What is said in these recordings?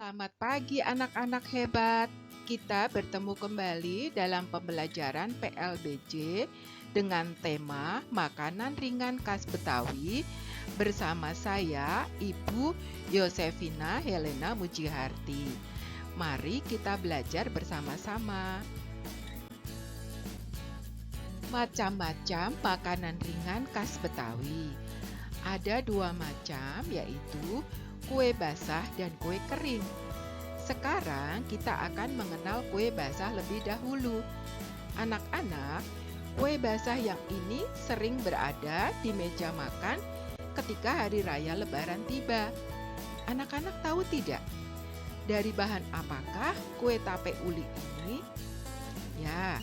Selamat pagi anak-anak hebat. Kita bertemu kembali dalam pembelajaran PLBJ dengan tema makanan ringan khas Betawi bersama saya, Ibu Yosefina Helena Mujiharti. Mari kita belajar bersama-sama. Macam-macam makanan ringan khas Betawi. Ada dua macam, yaitu kue basah dan kue kering. Sekarang kita akan mengenal kue basah lebih dahulu. Anak-anak, kue basah yang ini sering berada di meja makan ketika hari raya Lebaran tiba. Anak-anak tahu tidak, dari bahan apakah kue tape uli ini? Ya,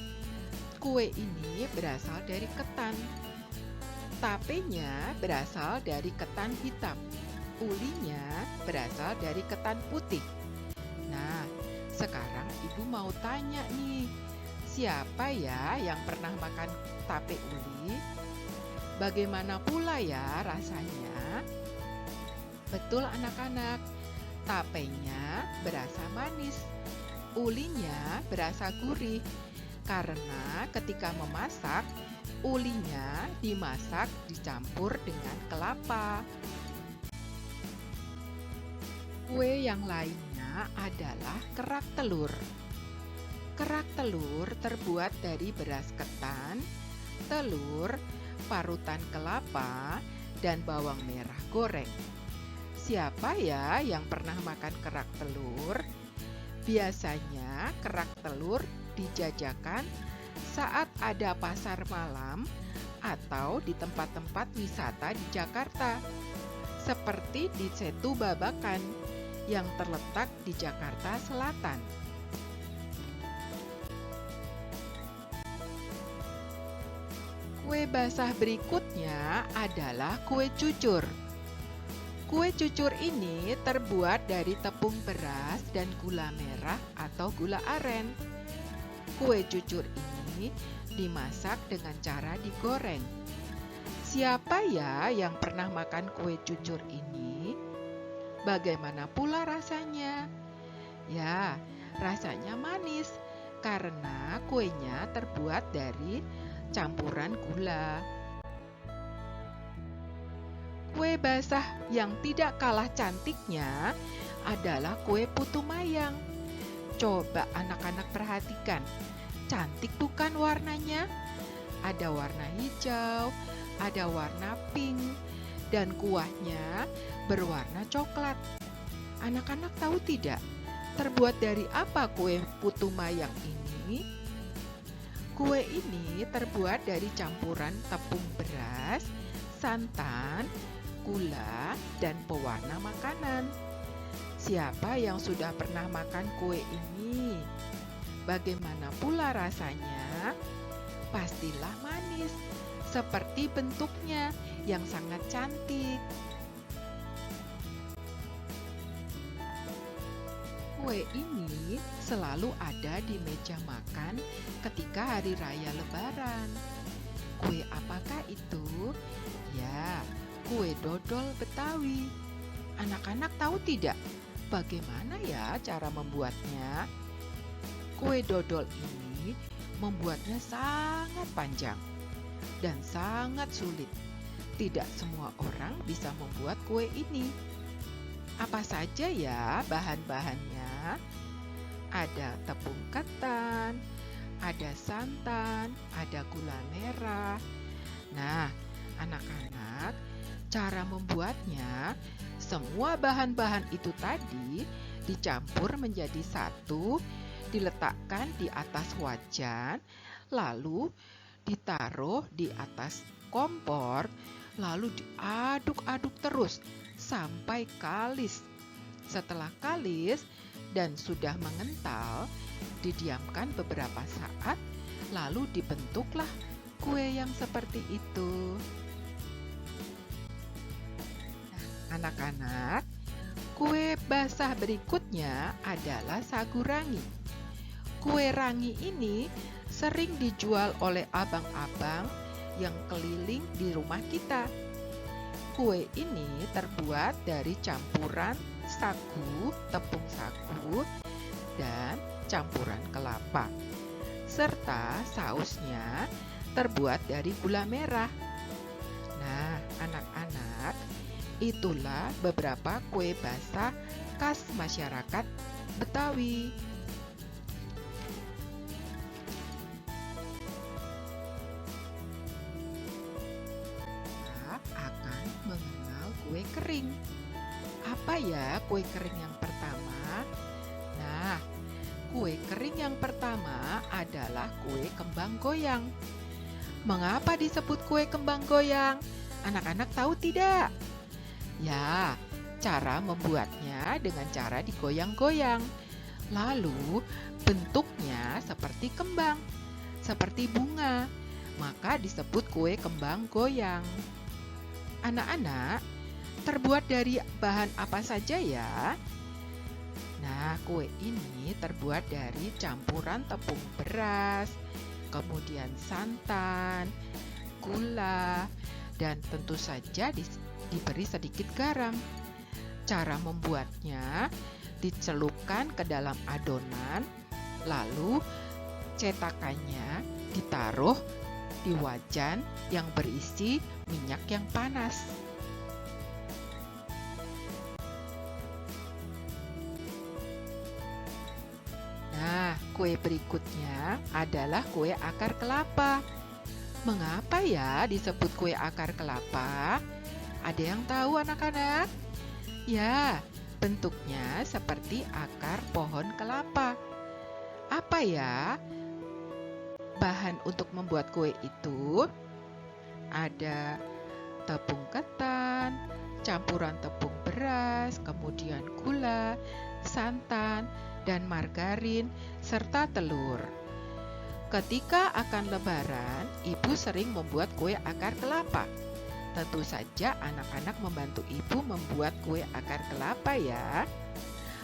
kue ini berasal dari ketan. Tapenya berasal dari ketan hitam. Ulinya berasal dari ketan putih. Nah, sekarang Ibu mau tanya nih, siapa ya yang pernah makan tape uli? Bagaimana pula ya rasanya? Betul anak-anak, tapenya berasa manis, ulinya berasa gurih, karena ketika memasak, ulinya dimasak dicampur dengan kelapa. Kue yang lainnya adalah kerak telur. Kerak telur terbuat dari beras ketan, telur, parutan kelapa, dan bawang merah goreng. Siapa ya yang pernah makan kerak telur? Biasanya kerak telur dijajakan saat ada pasar malam atau di tempat-tempat wisata di Jakarta, seperti di Setu Babakan yang terletak di Jakarta Selatan. Kue basah berikutnya adalah kue cucur. Kue cucur ini terbuat dari tepung beras dan gula merah atau gula aren. Kue cucur ini dimasak dengan cara digoreng. Siapa ya yang pernah makan kue cucur ini? Bagaimana pula rasanya? Ya, rasanya manis karena kuenya terbuat dari campuran gula. Kue basah yang tidak kalah cantiknya adalah kue putu mayang. Coba anak-anak perhatikan, cantik bukan warnanya? Ada warna hijau, ada warna pink, dan kuahnya berwarna coklat. Anak-anak tahu tidak, terbuat dari apa kue putu mayang ini? Kue ini terbuat dari campuran tepung beras, santan, gula, dan pewarna makanan. Siapa yang sudah pernah makan kue ini? Bagaimana pula rasanya? Pastilah manis, seperti bentuknya yang sangat cantik. Kue ini selalu ada di meja makan ketika hari raya Lebaran. Kue apakah itu? Ya, kue dodol Betawi. Anak-anak tahu tidak bagaimana ya cara membuatnya? Kue dodol ini membuatnya sangat panjang dan sangat sulit. Tidak semua orang bisa membuat kue ini. Apa saja ya bahan-bahannya? Ada tepung ketan, ada santan, ada gula merah. Nah, anak-anak, cara membuatnya, semua bahan-bahan itu tadi dicampur menjadi satu, diletakkan di atas wajan, lalu ditaruh di atas kompor, lalu diaduk-aduk terus sampai kalis. Setelah kalis dan sudah mengental, didiamkan beberapa saat, lalu dibentuklah kue yang seperti itu. Nah, anak-anak, kue basah berikutnya adalah sagu rangi. Kue rangi ini sering dijual oleh abang-abang yang keliling di rumah kita. Kue ini terbuat dari campuran sagu, tepung sagu, dan campuran kelapa. Serta sausnya terbuat dari gula merah. Nah, anak-anak, itulah beberapa kue basah khas masyarakat Betawi. Kita akan mengenal kue kering. Apa ya kue kering yang pertama? Nah, kue kering yang pertama adalah kue kembang goyang. Mengapa disebut kue kembang goyang? Anak-anak tahu tidak? Ya, cara membuatnya dengan cara digoyang-goyang. Lalu, bentuknya seperti kembang, seperti bunga. Maka disebut kue kembang goyang. Anak-anak, terbuat dari bahan apa saja ya? Nah, kue ini terbuat dari campuran tepung beras, kemudian santan, gula, dan tentu saja diberi sedikit garam. Cara membuatnya, dicelupkan ke dalam adonan, lalu cetakannya ditaruh di wajan yang berisi minyak yang panas. Nah, kue berikutnya adalah kue akar kelapa. Mengapa ya disebut kue akar kelapa? Ada yang tahu anak-anak? Ya, bentuknya seperti akar pohon kelapa. Apa ya bahan untuk membuat kue itu? Ada tepung ketan, campuran tepung beras, kemudian gula, santan, dan margarin, serta telur. Ketika akan lebaran, ibu sering membuat kue akar kelapa. Tentu saja anak-anak membantu ibu membuat kue akar kelapa ya.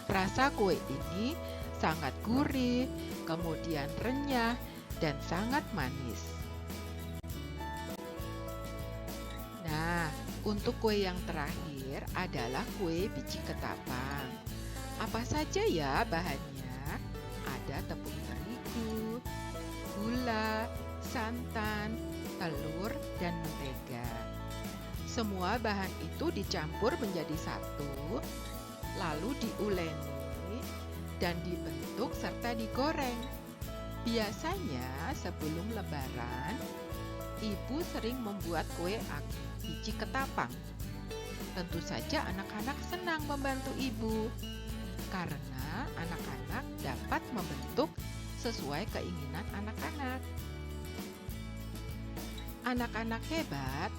Rasa kue ini sangat gurih, kemudian renyah, dan sangat manis. Nah, untuk kue yang terakhir adalah kue biji ketapang. Apa saja ya bahannya? Ada tepung terigu, gula, santan, telur, dan mentega. Semua bahan itu dicampur menjadi satu, lalu diuleni dan dibentuk serta digoreng. Biasanya sebelum lebaran, ibu sering membuat kue biji ketapang. Tentu saja anak-anak senang membantu ibu, karena anak-anak dapat membentuk sesuai keinginan anak-anak. Anak-anak hebat,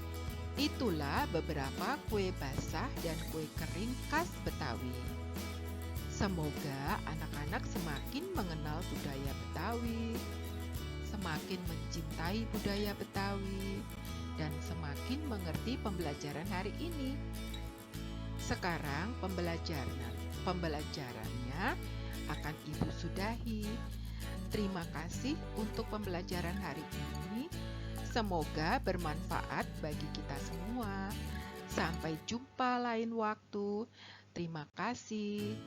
itulah beberapa kue basah dan kue kering khas Betawi. Semoga anak-anak semakin mengenal budaya Betawi, semakin mencintai budaya Betawi, dan semakin mengerti pembelajaran hari ini. Sekarang pembelajarannya akan ibu sudahi. Terima kasih untuk pembelajaran hari ini. Semoga bermanfaat bagi kita semua. Sampai jumpa lain waktu. Terima kasih.